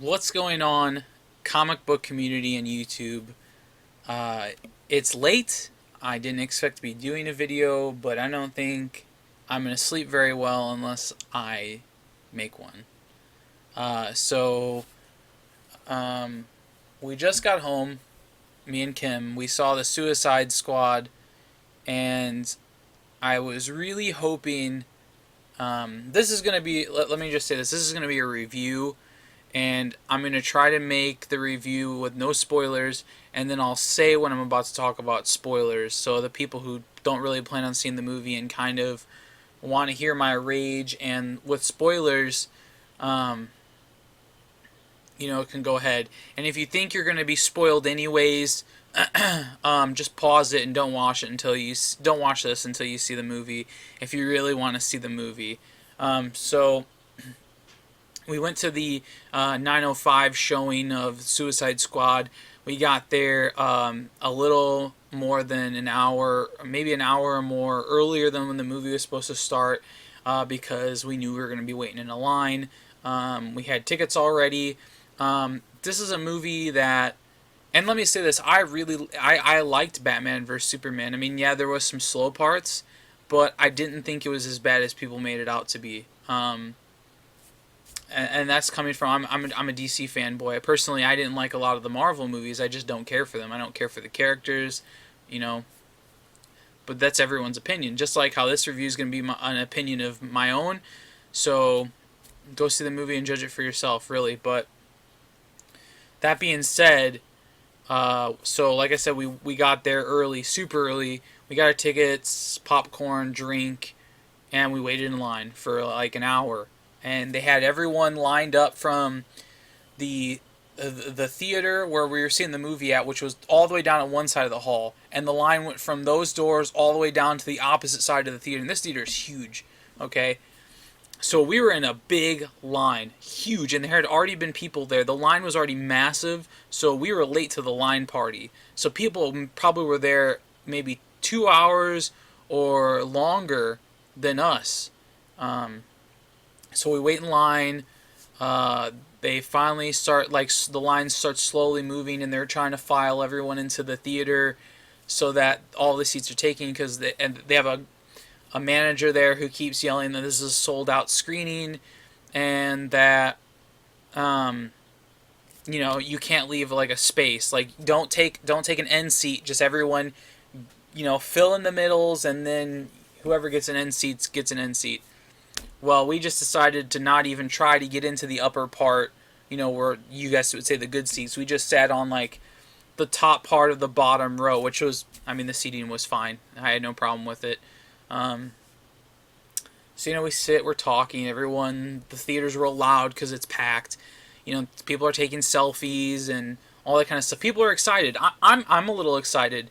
What's going on, comic book community and YouTube? Uh, it's late. I didn't expect to be doing a video, but I don't think I'm going to sleep very well unless I make one. So, um, we just got home, me and Kim. We saw the Suicide Squad, and I was really hoping. This is going to be, let me just say this is going to be a review, and I'm going to try to make the review with no spoilers, and then I'll say when I'm about to talk about spoilers, so the people who don't really plan on seeing the movie and kind of want to hear my rage and with spoilers, um, can go ahead. And if you think you're going to be spoiled anyways, just pause it and don't watch this until you see the movie. If you really want to see the movie, so we went to the 9:05 showing of Suicide Squad. We got there a little more than an hour, maybe an hour or more earlier than when the movie was supposed to start, because we knew we were going to be waiting in a line. We had tickets already. This is a movie that, and let me say this, I liked Batman vs Superman. I mean, yeah, there was some slow parts, but I didn't think it was as bad as people made it out to be. And that's coming from, I'm a DC fanboy. Personally, I didn't like a lot of the Marvel movies. I just don't care for them. I don't care for the characters, you know. But that's everyone's opinion. Just like how this review is going to be an opinion of my own. So go see the movie and judge it for yourself, really. But that being said, so like I said, we got there early, super early. We got our tickets, popcorn, drink, and we waited in line for like an hour. And they had everyone lined up from the theater where we were seeing the movie at, which was all the way down at one side of the hall, and the line went from those doors all the way down to the opposite side of the theater. And this theater is huge, okay? So we were in a big line, huge, and there had already been people there. The line was already massive, so we were late to the line party. So people probably were there maybe 2 hours or longer than us. So we wait in line. They finally start, like, the line starts slowly moving, and they're trying to file everyone into the theater so that all the seats are taken, because they have a manager there who keeps yelling that this is a sold out screening, and that you can't leave like a space. Like, don't take an end seat. Just everyone, fill in the middles, and then whoever gets an end seat gets an end seat. Well, we just decided to not even try to get into the upper part, where you guys would say the good seats. We just sat on, like, the top part of the bottom row, which was, I mean, the seating was fine. I had no problem with it. So, we sit, we're talking, the theater's real loud because it's packed. People are taking selfies and all that kind of stuff. People are excited. I'm a little excited.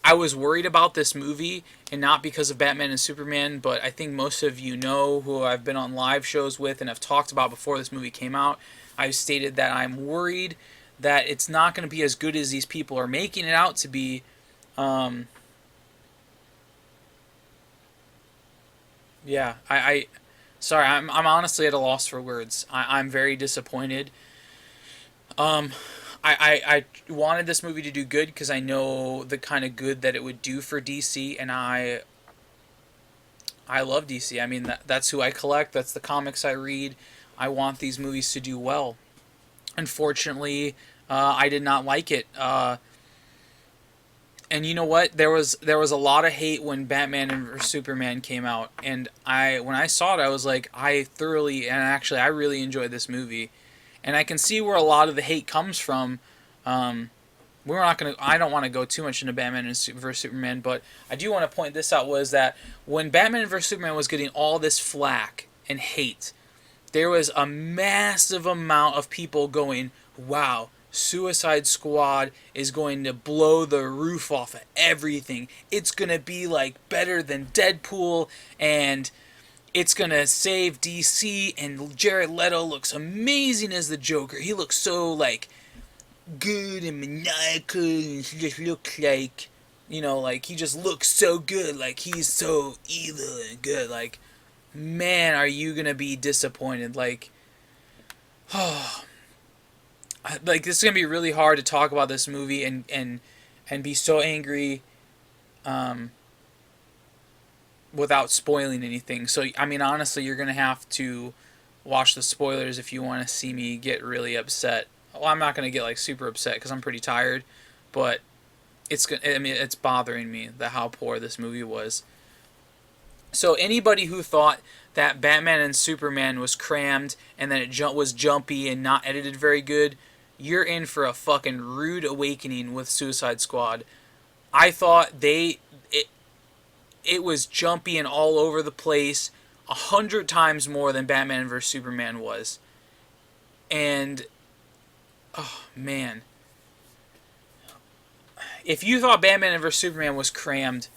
I was worried about this movie, and not because of Batman and Superman, but I think most of you know who I've been on live shows with and have talked about before this movie came out. I've stated that I'm worried that it's not going to be as good as these people are making it out to be. Yeah, sorry, I'm honestly at a loss for words. I'm very disappointed. Um, I wanted this movie to do good because I know the kind of good that it would do for DC, and I love DC. I mean, that's who I collect. That's the comics I read. I want these movies to do well. Unfortunately, I did not like it. And you know what? There was a lot of hate when Batman and Superman came out, and when I saw it, I was like, I really enjoyed this movie, and I can see where a lot of the hate comes from. We're not gonna. I don't want to go too much into Batman vs Superman, but I do want to point this out, was that when Batman vs Superman was getting all this flack and hate, there was a massive amount of people going, "Wow, Suicide Squad is going to blow the roof off of everything. It's gonna be like better than Deadpool, and it's gonna save DC. And Jared Leto looks amazing as the Joker. He looks so, like, good and maniacal, and he just looks like, like, he just looks so good, like, he's so evil and good. Like, man, are you gonna be disappointed? Like, oh, like this is gonna be really hard to talk about this movie and be so angry um, without spoiling anything. So I mean, honestly, you're gonna have to watch the spoilers if you want to see me get really upset. Well, I'm not gonna get like super upset because I'm pretty tired, but I mean, it's bothering me that how poor this movie was. So anybody who thought that Batman and Superman was crammed and that was jumpy and not edited very good, you're in for a fucking rude awakening with Suicide Squad. I thought it was jumpy and all over the place 100 times more than Batman vs Superman was. And oh man, if you thought Batman vs Superman was crammed,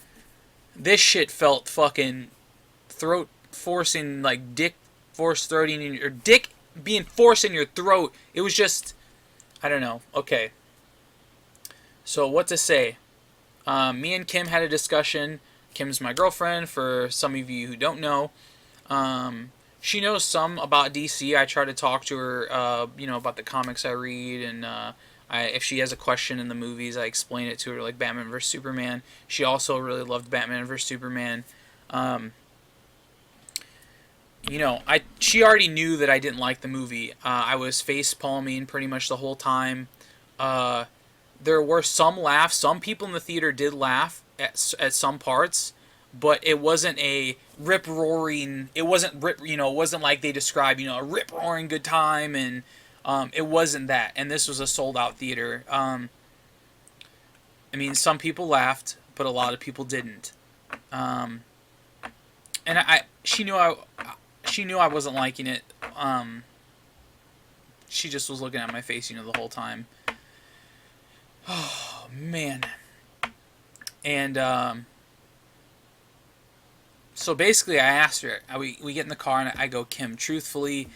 this shit felt fucking throat forcing, like dick force throating in your dick being forced in your throat. It was just, I don't know. Okay, so what to say? Me and Kim had a discussion. Kim's my girlfriend. For some of you who don't know, she knows some about DC. I try to talk to her, about the comics I read, and if she has a question in the movies, I explain it to her, like Batman vs Superman. She also really loved Batman vs Superman. She already knew that I didn't like the movie. I was face palming pretty much the whole time. There were some laughs. Some people in the theater did laugh at some parts, but it wasn't a rip roaring. It wasn't rip. It wasn't like they describe. A rip roaring good time, and it wasn't that. And this was a sold out theater. I mean, some people laughed, but a lot of people didn't. And she knew I wasn't liking it. She just was looking at my face, the whole time. Oh man. And so basically, I asked her. We get in the car and I go, Kim, truthfully,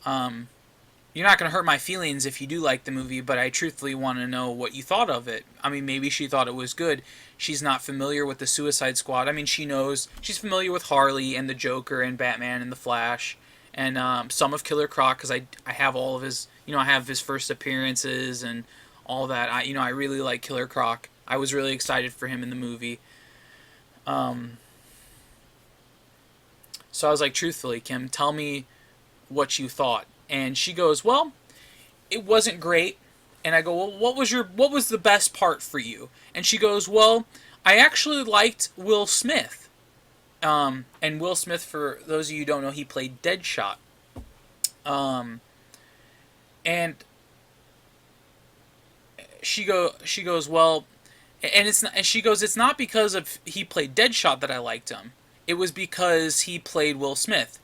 you're not gonna hurt my feelings if you do like the movie, but I truthfully want to know what you thought of it. I mean, maybe she thought it was good. She's not familiar with the Suicide Squad. I mean, she's familiar with Harley and the Joker and Batman and the Flash and some of Killer Croc because I have all of his, I have his first appearances and all that. I really like Killer Croc. I was really excited for him in the movie. So I was like, truthfully, Kim, tell me what you thought. And she goes, well, it wasn't great. And I go, well, what was the best part for you? And she goes, well, I actually liked Will Smith. And Will Smith, for those of you who don't know, he played Deadshot. And she goes, well, she goes, it's not because of he played Deadshot that I liked him. It was because he played Will Smith.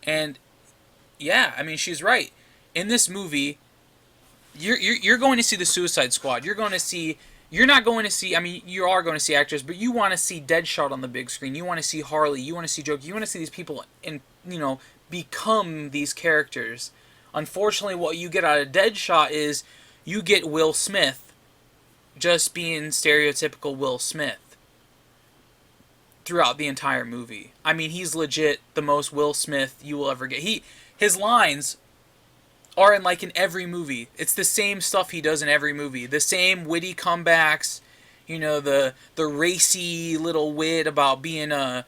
And yeah, I mean, she's right. In this movie, you're going to see the Suicide Squad. You're not going to see. I mean, you are going to see actors, but you want to see Deadshot on the big screen. You want to see Harley. You want to see Joker. You want to see these people become these characters. Unfortunately, what you get out of Deadshot is you get Will Smith just being stereotypical Will Smith throughout the entire movie. I mean, he's legit the most Will Smith you will ever get. His lines are in every movie. It's the same stuff he does in every movie. The same witty comebacks, the racy little wit about being a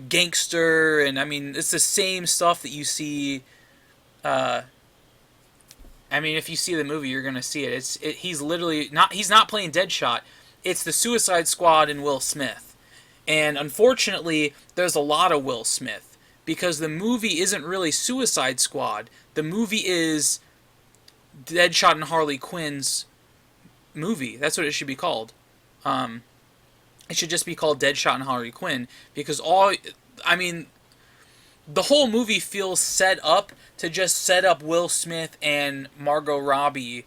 gangster, and I mean, it's the same stuff that you see. I mean, if you see the movie, you're gonna see it. He's literally not. He's not playing Deadshot. It's the Suicide Squad and Will Smith, and unfortunately, there's a lot of Will Smith. Because the movie isn't really Suicide Squad. The movie is Deadshot and Harley Quinn's movie. That's what it should be called. It should just be called Deadshot and Harley Quinn. Because the whole movie feels set up to just set up Will Smith and Margot Robbie.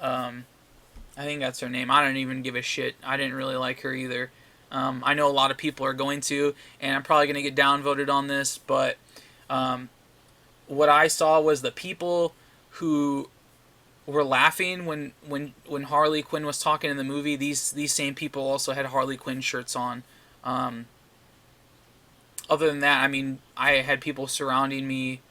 I think that's her name. I don't even give a shit. I didn't really like her either. I know a lot of people are going to, and I'm probably going to get downvoted on this, but what I saw was the people who were laughing when Harley Quinn was talking in the movie. These same people also had Harley Quinn shirts on. Other than that, I mean, I had people surrounding me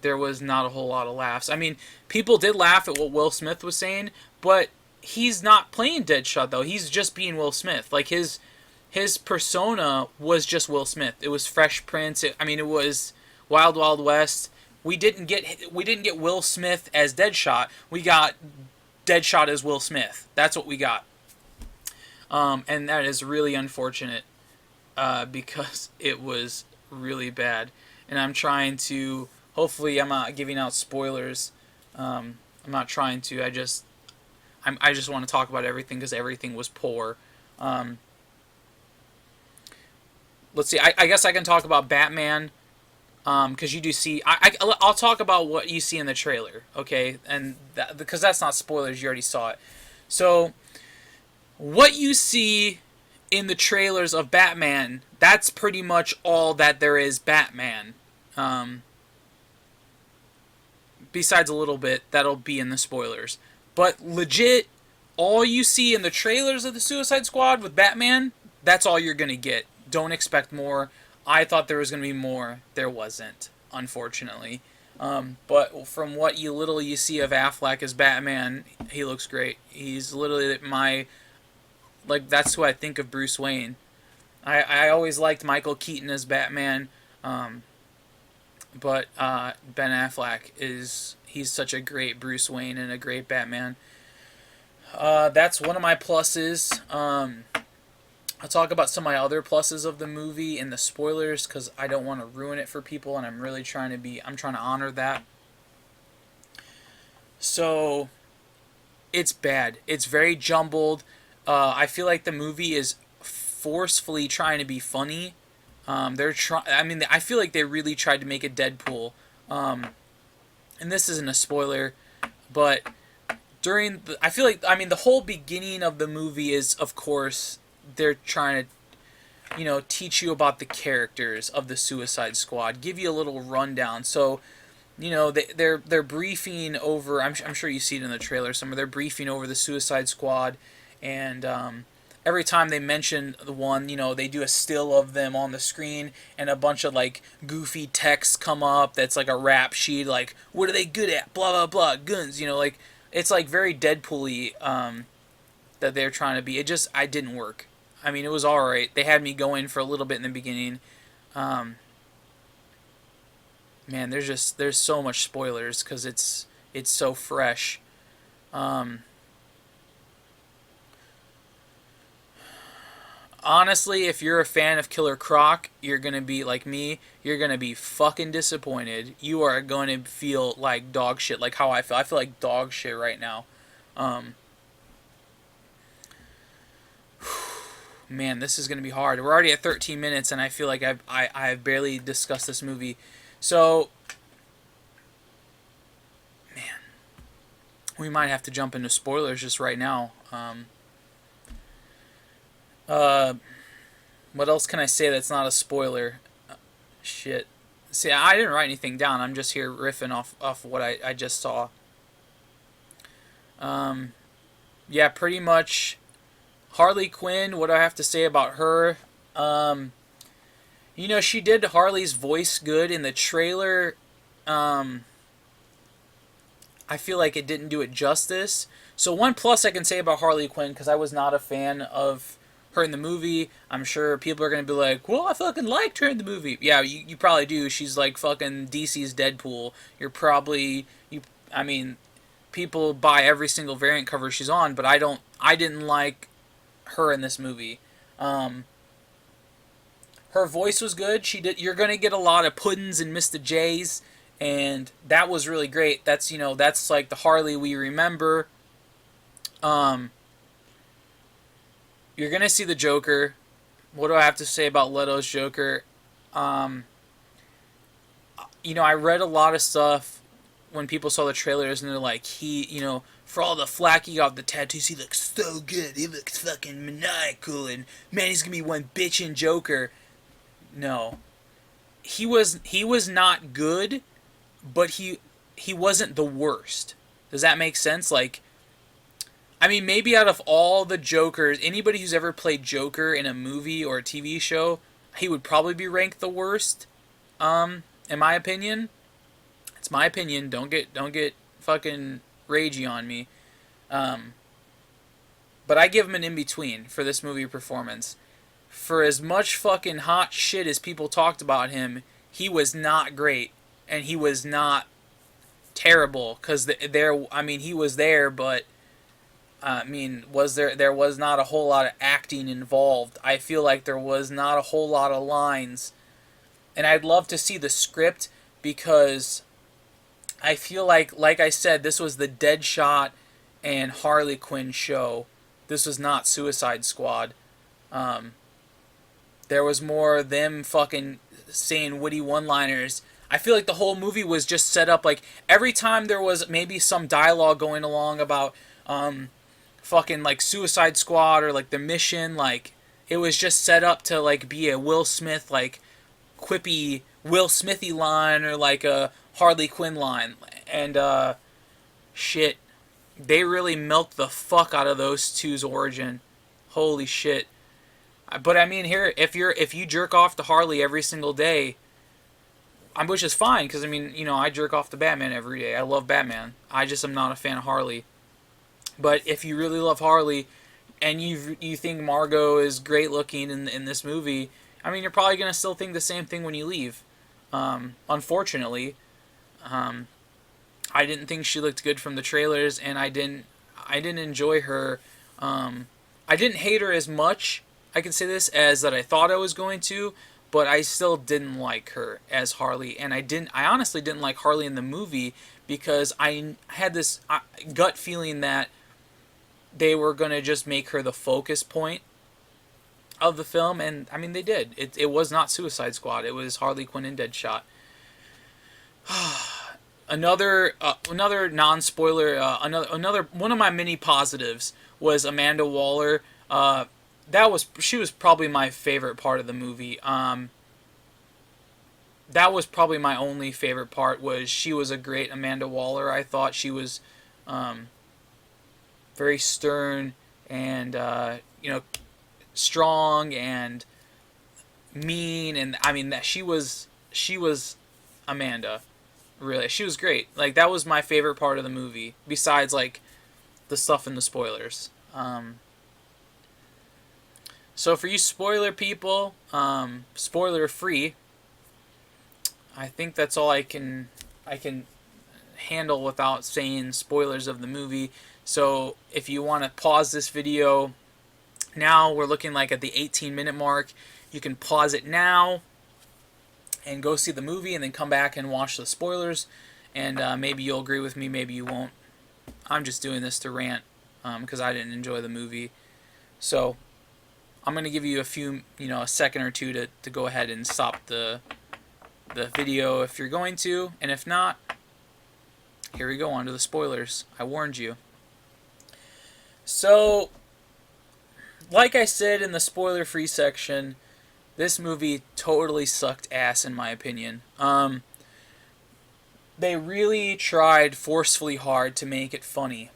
there was not a whole lot of laughs. I mean, people did laugh at what Will Smith was saying, but he's not playing Deadshot though. He's just being Will Smith. Like his persona was just Will Smith. It was Fresh Prince. I mean, it was Wild Wild West. We didn't get Will Smith as Deadshot. We got Deadshot as Will Smith. That's what we got. And that is really unfortunate because it was really bad. And I'm trying to. Hopefully, I'm not giving out spoilers. I'm not trying to. I just want to talk about everything because everything was poor. Let's see. I guess I can talk about Batman because you do see. I'll talk about what you see in the trailer, okay? And because that's not spoilers, you already saw it. So, what you see in the trailers of Batman, that's pretty much all that there is Batman. Besides a little bit, that'll be in the spoilers. But legit, all you see in the trailers of the Suicide Squad with Batman, that's all you're going to get. Don't expect more. I thought there was going to be more. There wasn't, unfortunately. But from what you see of Affleck as Batman, he looks great. He's literally that's who I think of Bruce Wayne. I always liked Michael Keaton as Batman, but Ben Affleck he's such a great Bruce Wayne and a great Batman. That's one of my pluses. I'll talk about some of my other pluses of the movie in the spoilers because I don't want to ruin it for people, and I'm really trying to honor that. So, it's bad. It's very jumbled. I feel like the movie is forcefully trying to be funny. I feel like they really tried to make it Deadpool. And this isn't a spoiler, but the whole beginning of the movie is, of course, they're trying to, teach you about the characters of the Suicide Squad, give you a little rundown. So, they're briefing over. I'm sure you see it in the trailer somewhere. They're briefing over the Suicide Squad, and every time they mention the one, they do a still of them on the screen, and a bunch of goofy texts come up. That's like a rap sheet, like what are they good at? Blah blah blah, guns. It's very Deadpool-y that they're trying to be. I didn't work. I mean, it was alright. They had me going for a little bit in the beginning. Man, there's so much spoilers because it's so fresh. Honestly, if you're a fan of Killer Croc, you're going to be like me. You're going to be fucking disappointed. You are going to feel like dog shit, like how I feel. I feel like dog shit right now. Man, this is going to be hard. We're already at 13 minutes, and I feel like I've barely discussed this movie. So, man, we might have to jump into spoilers just right now. What else can I say that's not a spoiler? Shit. See, I didn't write anything down. I'm just here riffing off what I just saw. Yeah, pretty much. Harley Quinn, what do I have to say about her? She did Harley's voice good in the trailer. I feel like it didn't do it justice. So one plus I can say about Harley Quinn, because I was not a fan of her in the movie. I'm sure people are going to be like, well, I fucking liked her in the movie. Yeah, you probably do. She's like fucking DC's Deadpool. People buy every single variant cover she's on, but I didn't like her in this movie. Her voice was good. You're going to get a lot of puddins and Mr. J's, and that was really great. That's like the Harley we remember. You're going to see the Joker. What do I have to say about Leto's Joker? I read a lot of stuff when people saw the trailers, and they're like, for all the flack he got with the tattoos, he looks so good. He looks fucking maniacal, and man, he's going to be one bitchin' Joker. No. He was not good, but he wasn't the worst. Does that make sense? Maybe out of all the Jokers, anybody who's ever played Joker in a movie or a TV show, he would probably be ranked the worst, in my opinion. It's my opinion. Don't get fucking ragey on me. Um, but I give him an in between for this movie performance. For as much fucking hot shit as people talked about him, he was not great, and he was not terrible. Cause I mean, he was there, but I mean, there was not a whole lot of acting involved. I feel like there was not a whole lot of lines, and I'd love to see the script because I feel like I said, this was the Deadshot and Harley Quinn show. This was not Suicide Squad. Um, there was more them fucking saying witty one-liners. I feel like the whole movie was just set up like every time there was maybe some dialogue going along about fucking like Suicide Squad or like the mission, like it was just set up to like be a Will Smith like quippy Will Smithy line or like a Harley Quinn line, and shit, they really milked the fuck out of those two's origin. Holy shit. But I mean, here, if you jerk off to Harley every single day, which is fine, because I mean, you know, I jerk off to Batman every day. I love Batman. I just am not a fan of Harley. But if you really love Harley, and you think Margot is great looking in this movie, I mean, you're probably gonna still think the same thing when you leave. Unfortunately, I didn't think she looked good from the trailers, and I didn't enjoy her. I didn't hate her as much, I can say this, as that I thought I was going to, but I still didn't like her as Harley, and I honestly didn't like Harley in the movie because I had this gut feeling that they were going to just make her the focus point of the film, and I mean, they did. It was not Suicide Squad. It was Harley Quinn and Deadshot. Another non-spoiler, another one of my mini positives was Amanda Waller. She was probably my favorite part of the movie. That was probably my only favorite part. Was she was a great Amanda Waller. I thought she was very stern and strong and mean, and I mean that she was Amanda. Really, she was great. Like, that was my favorite part of the movie, besides like the stuff in the spoilers. So for you spoiler people, spoiler free, I think that's all I can handle without saying spoilers of the movie. So if you want to pause this video now, we're looking like at the 18-minute mark. You can pause it now and go see the movie, and then come back and watch the spoilers. And maybe you'll agree with me, maybe you won't. I'm just doing this to rant because I didn't enjoy the movie. So I'm going to give you a second or two to go ahead and stop the video if you're going to. And if not, here we go, on to the spoilers. I warned you. So, like I said in the spoiler-free section, this movie totally sucked ass, in my opinion. They really tried forcefully hard to make it funny.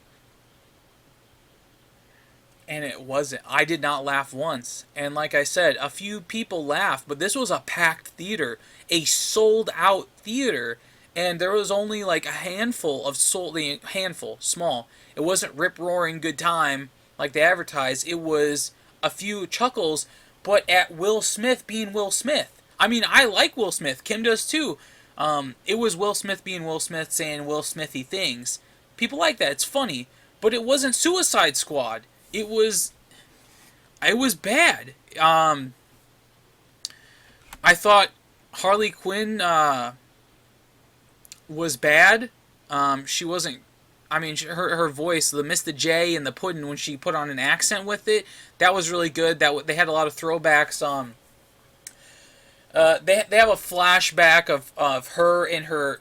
And it wasn't. I did not laugh once. And like I said, a few people laughed, but this was a packed theater. A sold-out theater. And there was only like a handful small. It wasn't rip-roaring good time like they advertised. It was a few chuckles, but at Will Smith being Will Smith. I mean, I like Will Smith. Kim does too. It was Will Smith being Will Smith saying Will Smithy things. People like that. It's funny. But it wasn't Suicide Squad. It was bad. I thought Harley Quinn was bad. She wasn't. I mean, her voice, the Mr. J and the pudding, when she put on an accent with it, that was really good. They had a lot of throwbacks. They have a flashback of her in her,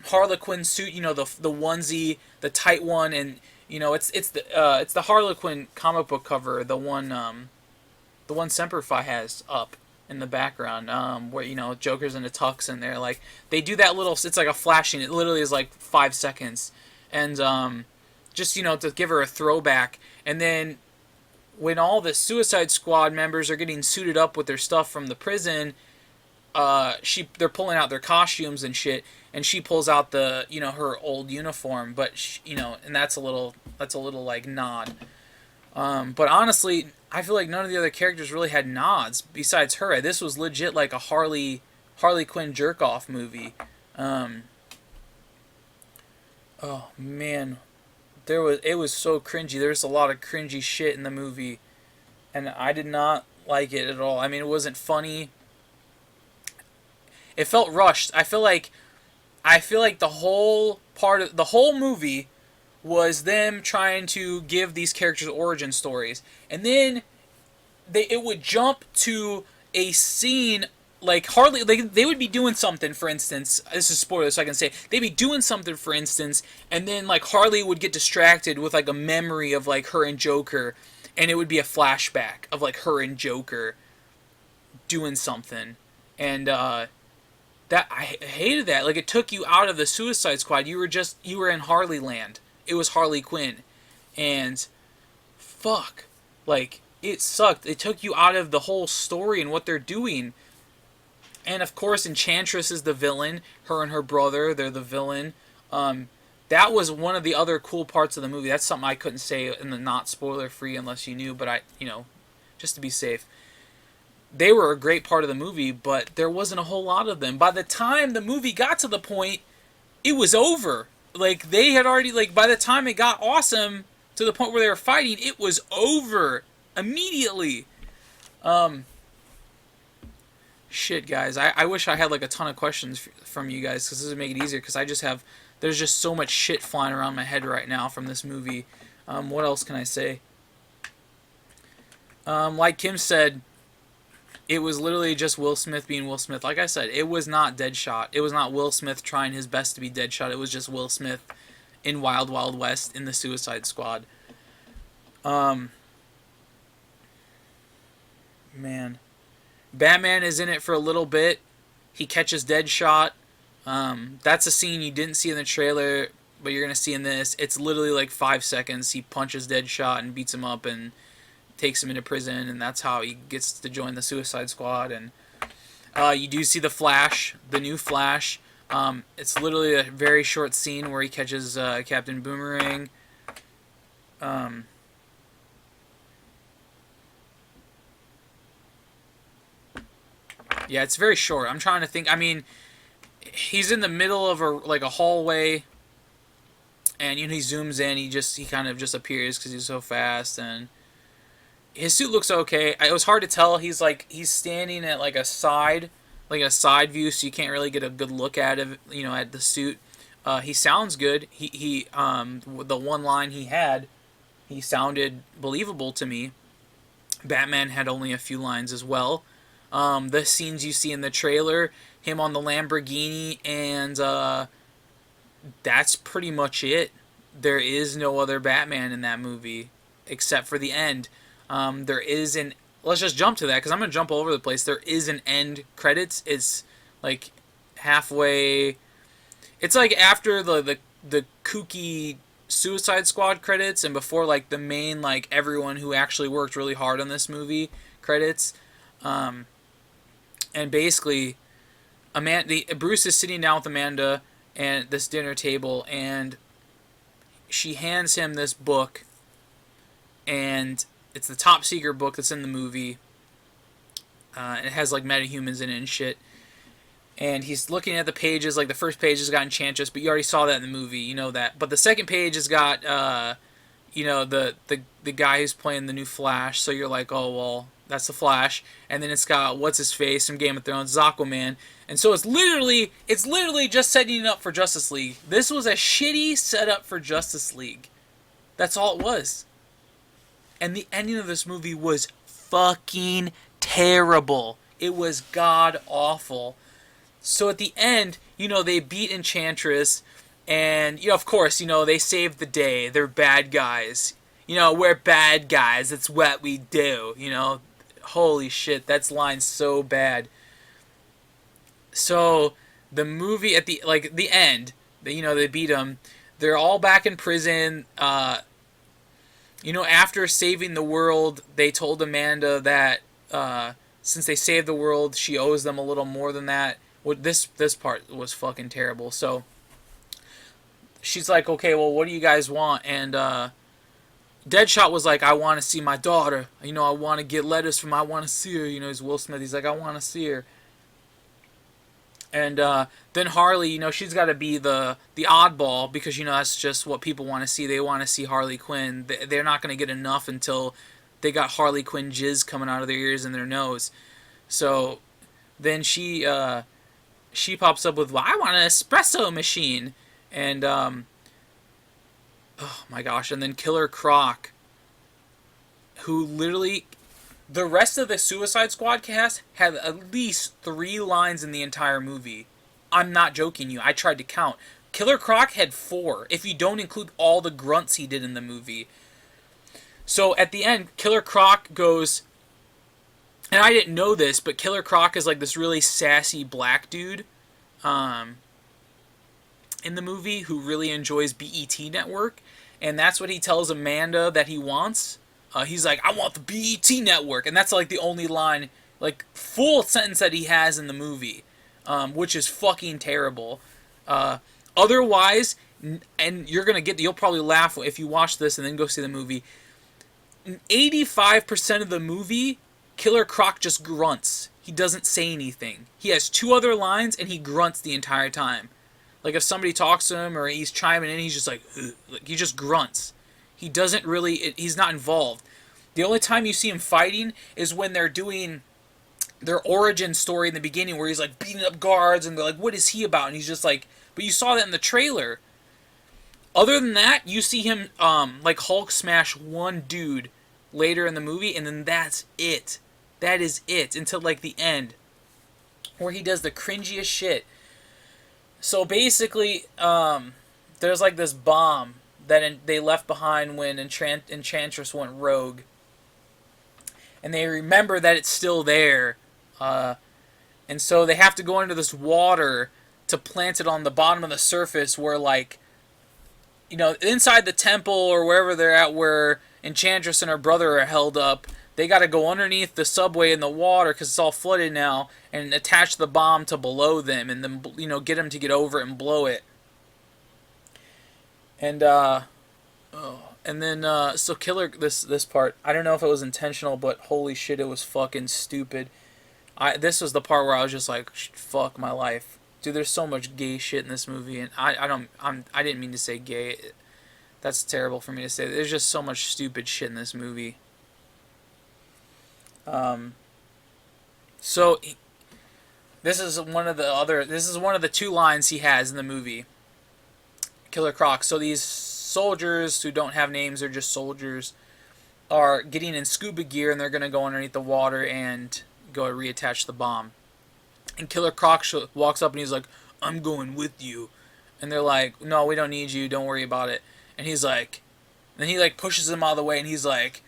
Harlequin suit. The onesie, the tight one, and it's the Harlequin comic book cover, the one Semper Fi has up in the background, where Joker's in a tux and they're like, they do that little, it's like a flashing, it literally is like 5 seconds, and just to give her a throwback. And then when all the Suicide Squad members are getting suited up with their stuff from the prison, they're pulling out their costumes and shit, and she pulls out the her old uniform, but and that's a little like nod. But honestly, I feel like none of the other characters really had nods besides her. This was legit like a Harley Quinn jerk off movie. Um, oh man, it was so cringy. There's a lot of cringy shit in the movie, and I did not like it at all. I mean, it wasn't funny. It felt rushed. I feel like the whole movie was them trying to give these characters origin stories, and then it would jump to a scene like Harley. They would be doing something, for instance. This is spoiler, so I can say they'd be doing something, for instance, and then like Harley would get distracted with like a memory of like her and Joker, and it would be a flashback of like her and Joker doing something, and that I hated that. Like, it took you out of the Suicide Squad. You were in Harley Land. It was Harley Quinn, and fuck, like, it sucked. It took you out of the whole story and what they're doing. And of course, Enchantress is the villain. Her and her brother, they're the villain. That was one of the other cool parts of the movie. That's something I couldn't say in the not spoiler free unless you knew, but just to be safe. They were a great part of the movie, but there wasn't a whole lot of them. By the time the movie got to the point, it was over. Like, they had already, like, by the time it got awesome to the point where they were fighting, it was over immediately. Shit, guys. I wish I had, like, a ton of questions from you guys, because this would make it easier, because there's just so much shit flying around my head right now from this movie. What else can I say? Like Kim said, it was literally just Will Smith being Will Smith. Like I said, it was not Deadshot. It was not Will Smith trying his best to be Deadshot. It was just Will Smith in Wild Wild West in the Suicide Squad. Man. Batman is in it for a little bit. He catches Deadshot. That's a scene you didn't see in the trailer, but you're going to see in this. It's literally like 5 seconds. He punches Deadshot and beats him up and takes him into prison, and that's how he gets to join the Suicide Squad. And you do see the Flash, the new Flash. It's literally a very short scene where he catches Captain Boomerang. Yeah, it's very short. I'm trying to think. I mean, he's in the middle of a hallway, and he zooms in. He kind of just appears because he's so fast, and his suit looks okay. It was hard to tell. He's standing at like a side view, so you can't really get a good look at it, at the suit. He sounds good. The one line he sounded believable to me. Batman had only a few lines as well. The scenes you see in the trailer, him on the Lamborghini, and that's pretty much it. There is no other Batman in that movie except for the end. There is an... Let's just jump to that, because I'm going to jump all over the place. There is an end credits. It's like halfway... It's like after the kooky Suicide Squad credits and before like the main, like, everyone who actually worked really hard on this movie credits. And basically, Bruce is sitting down with Amanda at this dinner table, and she hands him this book, and it's the top secret book that's in the movie. And it has like metahumans in it and shit. And he's looking at the pages. Like, the first page has got Enchantress, but you already saw that in the movie. You know that. But the second page has got, the guy who's playing the new Flash. So you're like, oh well, that's the Flash. And then it's got what's his face from Game of Thrones, Aquaman. And so it's literally just setting it up for Justice League. This was a shitty setup for Justice League. That's all it was. And the ending of this movie was fucking terrible. It was god awful. So at the end, they beat Enchantress, and, of course, they saved the day. They're bad guys. We're bad guys. That's what we do, Holy shit, that's line so bad. So the movie at the end, they beat them. They're all back in prison. After saving the world, they told Amanda that since they saved the world, she owes them a little more than that. What this part was fucking terrible. So she's like, okay, well, what do you guys want? And Deadshot was like, I want to see my daughter. You know, I want to get letters from. I want to see her. You know, he's Will Smith. He's like, I want to see her. And then Harley, you know, she's got to be the oddball because, you know, that's just what people want to see. They want to see Harley Quinn. They're not going to get enough until they got Harley Quinn jizz coming out of their ears and their nose. So then she pops up with, well, I want an espresso machine. And, oh my gosh. And then Killer Croc, who literally, the rest of the Suicide Squad cast had at least 3 lines in the entire movie. I'm not joking you. I tried to count. Killer Croc had 4, if you don't include all the grunts he did in the movie. So at the end, Killer Croc goes, and I didn't know this, but Killer Croc is like this really sassy black dude in the movie who really enjoys BET Network. And that's what he tells Amanda that he wants. He's like, I want the BET Network. And that's like the only line, like full sentence that he has in the movie, which is fucking terrible. Otherwise, and you'll probably laugh if you watch this and then go see the movie. 85% of the movie, Killer Croc just grunts. He doesn't say anything. He has 2 other lines and he grunts the entire time. Like if somebody talks to him or he's chiming in, he's just like he just grunts. He doesn't really, he's not involved. The only time you see him fighting is when they're doing their origin story in the beginning where he's like beating up guards and they're like, what is he about? And he's just like, but you saw that in the trailer. Other than that, you see him like Hulk smash one dude later in the movie, and then that's it. That is it until like the end, where he does the cringiest shit. So basically, there's like this bomb that they left behind when Enchantress went rogue, and they remember that it's still there, and so they have to go into this water to plant it on the bottom of the surface where, like, you know, inside the temple or wherever they're at where Enchantress and her brother are held up. They got to go underneath the subway in the water because it's all flooded now and attach the bomb to below them and then, you know, get them to get over it and blow it. And so Killer, this part, I don't know if it was intentional, but holy shit, it was fucking stupid. This was the part where I was just like, fuck my life. Dude, there's so much gay shit in this movie, and I didn't mean to say gay. That's terrible for me to say. There's just so much stupid shit in this movie. So this is one of the 2 lines he has in the movie, Killer Croc. So these soldiers who don't have names, they're just soldiers, are getting in scuba gear and they're going to go underneath the water and go reattach the bomb. And Killer Croc walks up and he's like, I'm going with you. And they're like, no, we don't need you, don't worry about it. And he's like, then he like pushes them out of the way and he's like,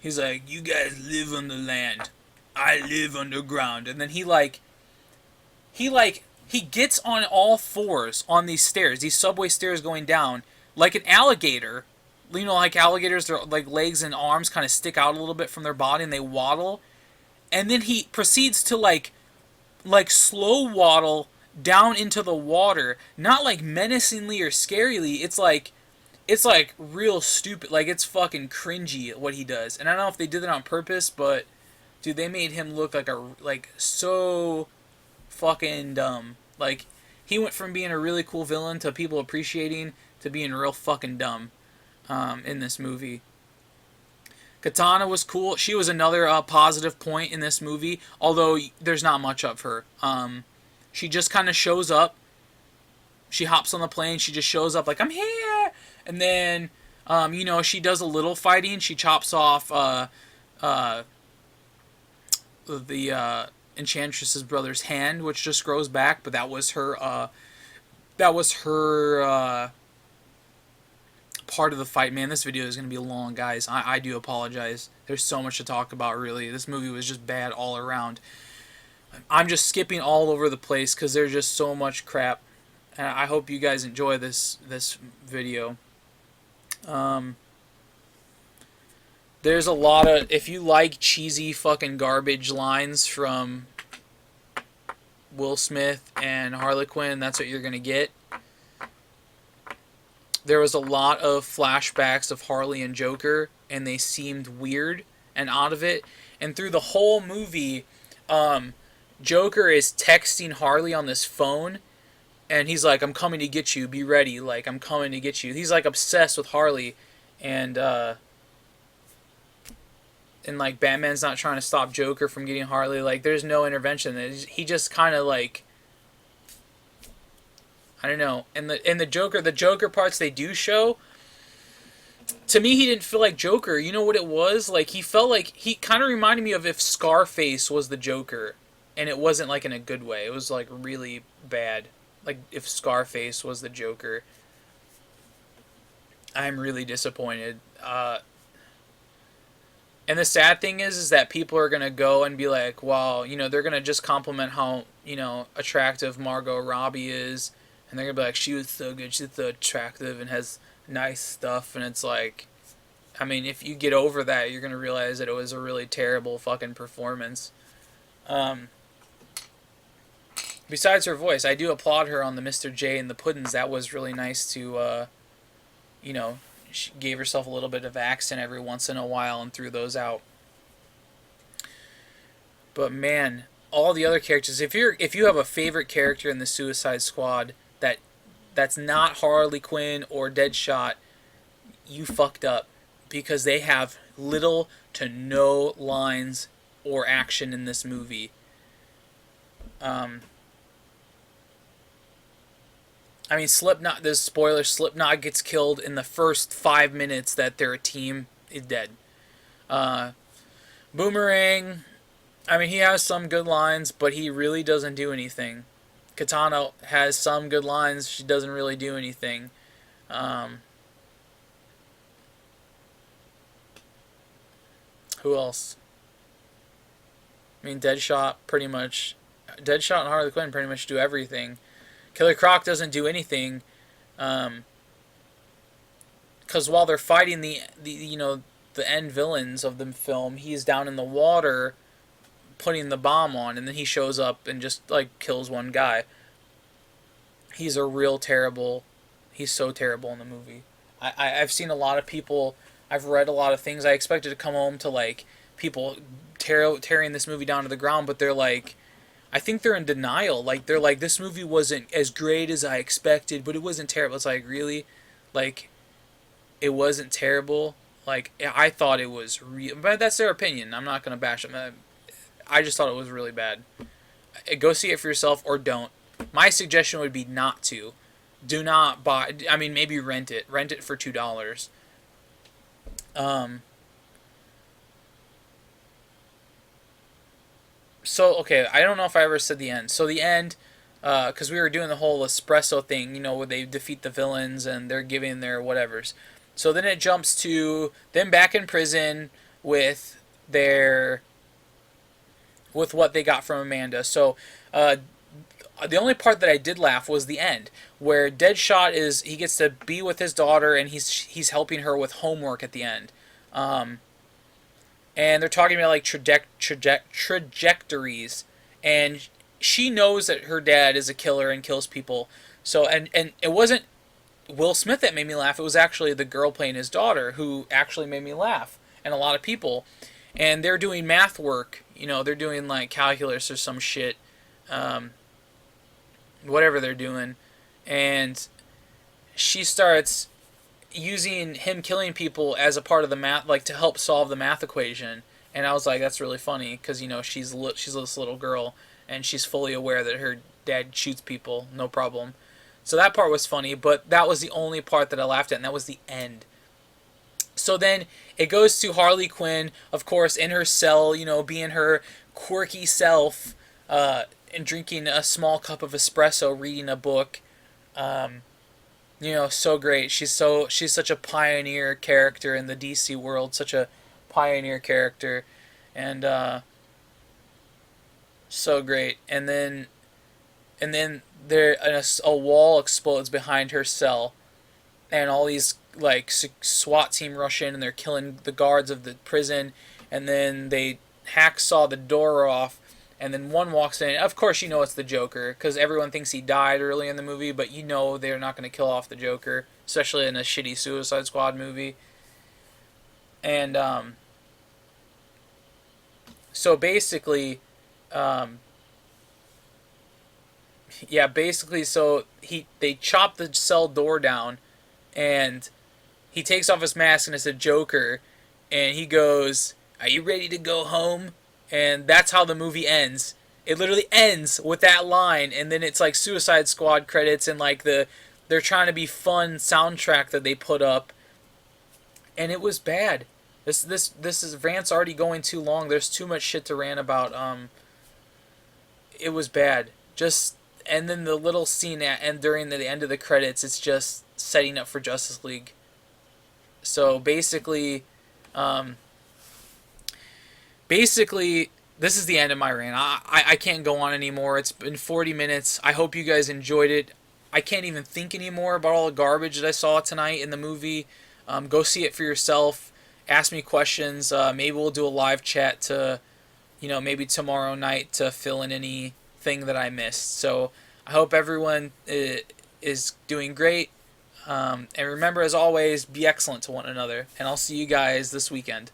you guys live on the land, I live underground. And then he gets on all 4s on these stairs, these subway stairs going down, like an alligator. You know, like alligators, their like legs and arms kind of stick out a little bit from their body and they waddle. And then he proceeds to like slow waddle down into the water, not like menacingly or scarily. It's like real stupid. Like, it's fucking cringy what he does. And I don't know if they did that on purpose, but dude, they made him look like so fucking dumb. Like, he went from being a really cool villain to people appreciating to being real fucking dumb in this movie. Katana was cool. She was another positive point in this movie, although there's not much of her. She just kind of shows up. She hops on the plane. She just shows up like, I'm here. And then, you know, she does a little fighting. She chops off the Enchantress's brother's hand, which just grows back. But that was her part of the fight. Man, this video is going to be long, guys. I do apologize. There's so much to talk about, really. This movie was just bad all around. I'm just skipping all over the place because there's just so much crap. And I hope you guys enjoy this video. There's a lot of, if you like cheesy fucking garbage lines from Will Smith and Harley Quinn, that's what you're gonna get. There was a lot of flashbacks of Harley and Joker, and they seemed weird and out of it. And through the whole movie, um, Joker is texting Harley on this phone, and he's like, "I'm coming to get you. Be ready. Like, I'm coming to get you." He's like obsessed with Harley, and like Batman's not trying to stop Joker from getting Harley. Like, there's no intervention. He just kind of like, I don't know. And the Joker parts they do show, to me, he didn't feel like Joker. You know what it was? Like, he felt like, he kind of reminded me of if Scarface was the Joker, and it wasn't like in a good way. It was like really bad. Like if Scarface was the Joker. I'm really disappointed. And the sad thing is that people are gonna go and be like, "Wow, they're gonna just compliment how attractive Margot Robbie is, and they're gonna be like, she was so good, she's so attractive and has nice stuff," and it's like, I mean, if you get over that, you're gonna realize that it was a really terrible fucking performance. Um, Besides her voice, I do applaud her on the Mr. J and the Puddins. That was really nice to, you know, she gave herself a little bit of accent every once in a while and threw those out. But man, all the other characters. If you have a favorite character in the Suicide Squad that's not Harley Quinn or Deadshot, you fucked up, because they have little to no lines or action in this movie. Um, I mean, Slipknot. This spoiler: Slipknot gets killed in the first 5 minutes that they're a team. Is dead. Uh, Boomerang. I mean, he has some good lines, but he really doesn't do anything. Katana has some good lines. She doesn't really do anything. Um, who else? I mean, Deadshot and Harley Quinn pretty much do everything. Killer Croc doesn't do anything, because while they're fighting the end villains of the film, he's down in the water putting the bomb on, and then he shows up and just like kills one guy. He's a real terrible. He's so terrible in the movie. I've seen a lot of people. I've read a lot of things. I expected to come home to like people tearing this movie down to the ground, but they're like, I think they're in denial. Like, they're like, this movie wasn't as great as I expected, but it wasn't terrible. It's like, really? Like, it wasn't terrible? Like, I thought it was real. But that's their opinion. I'm not going to bash them. I just thought it was really bad. Go see it for yourself or don't. My suggestion would be not to. Do not buy. I mean, maybe rent it. Rent it for $2. Um, so, okay, I don't know if I ever said the end. So the end, because we were doing the whole espresso thing, where they defeat the villains and they're giving their whatevers. So then it jumps to them back in prison with with what they got from Amanda. So the only part that I did laugh was the end, where Deadshot he gets to be with his daughter, and he's helping her with homework at the end. And they're talking about like trajectories, and she knows that her dad is a killer and kills people. So and it wasn't Will Smith that made me laugh. It was actually the girl playing his daughter who actually made me laugh, and a lot of people. And they're doing math work. They're doing like calculus or some shit, whatever they're doing, and she starts using him killing people as a part of the math, like to help solve the math equation. And I was like, that's really funny, because she's this little girl, and she's fully aware that her dad shoots people, no problem. So that part was funny, but that was the only part that I laughed at, and that was the end. So then it goes to Harley Quinn, of course, in her cell, being her quirky self, and drinking a small cup of espresso, reading a book. So great. She's such a pioneer character in the DC world, such a pioneer character, and so great. And then a wall explodes behind her cell, and all these like SWAT team rush in and they're killing the guards of the prison, and then they hacksaw the door off, and then one walks in. Of course, you know it's the Joker because everyone thinks he died early in the movie, but you know they're not going to kill off the Joker, especially in a shitty Suicide Squad movie. And so basically, um, yeah, basically, so they chop the cell door down, and he takes off his mask and it's a Joker, and he goes, "Are you ready to go home?" And that's how the movie ends. It literally ends with that line, and then it's like Suicide Squad credits and like they're trying to be fun soundtrack that they put up, and it was bad. This is rant's already going too long. There's too much shit to rant about. It was bad. Just and then the little scene and during the end of the credits, it's just setting up for Justice League. So um, basically, this is the end of my rant. I can't go on anymore. It's been 40 minutes. I hope you guys enjoyed it. I can't even think anymore about all the garbage that I saw tonight in the movie. Go see it for yourself. Ask me questions. Maybe we'll do a live chat to, maybe tomorrow night to fill in anything that I missed. So I hope everyone is doing great. And remember, as always, be excellent to one another. And I'll see you guys this weekend.